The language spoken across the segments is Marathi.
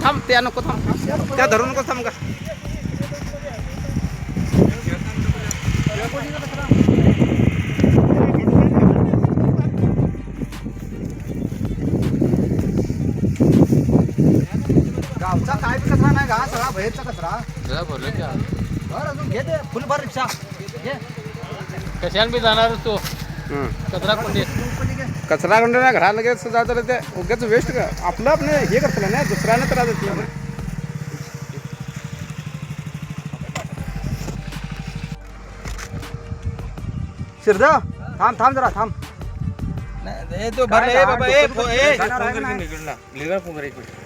थांब त्या नको थांब त्या धरू नको थांब का गावचा काय बी कचरा नाही का सगळा बाहेरचा कचरा जरा भरलं की बरं अजून घे ते फुल भर रिक्षा घे कशाने बी जाणार तू कचरा कोंडी कचरा कोंडी ना घरा लगेच जातं ते उगाच वेस्ट का आपलं आपण हे करतो ना दुसऱ्यानं त्रास देतो ना शिरदा थांब थांब जरा थांब नाही तो भरले बाबा लिगा फोन एक मिनिट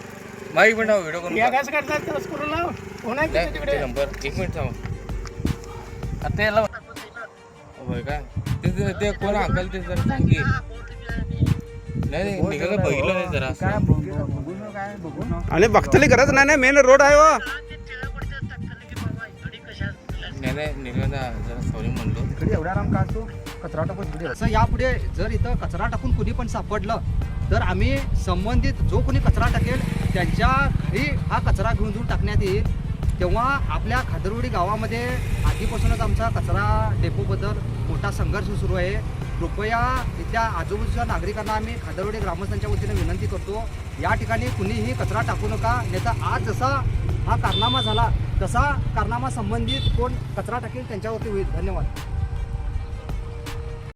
माईक मिनिट व्हिडिओ करून या कसं करतात त्याला स्क्रू लाव फोन आहे की तिकडे नंबर 1 मिनिट थांब आता याला होय का ते कोण अंकल ते जरा सांगी नाही निघालं बघितलं नाही जरा काय बघून काय बघून आणि बघतली गरज नाही ना मेन रोड आहे व नाही निघालं जरा सॉरी म्हणलो इकडे एवढा आराम काढतो कचरा टाकून इकडे असं यापुढे जर इथं कचरा टाकून कुणी पण सापडलं तर आम्ही संबंधित जो कोणी कचरा टाकेल त्यांच्या घरी हा कचरा घेऊन जाऊन टाकण्यात येईल तेव्हा आपल्या खादरवडी गावामध्ये आधीपासूनच आमचा कचरा डेपोबद्दल मोठा संघर्ष सुरू आहे कृपया इथल्या आजूबाजूच्या नागरिकांना आम्ही खादरवडी ग्रामस्थांच्या वतीने विनंती करतो या ठिकाणी कुणीही कचरा टाकू नका नाहीतर आज जसा हा कारनामा झाला तसा कारनामा संबंधित कोण कचरा टाकेल त्यांच्यावरती होईल धन्यवाद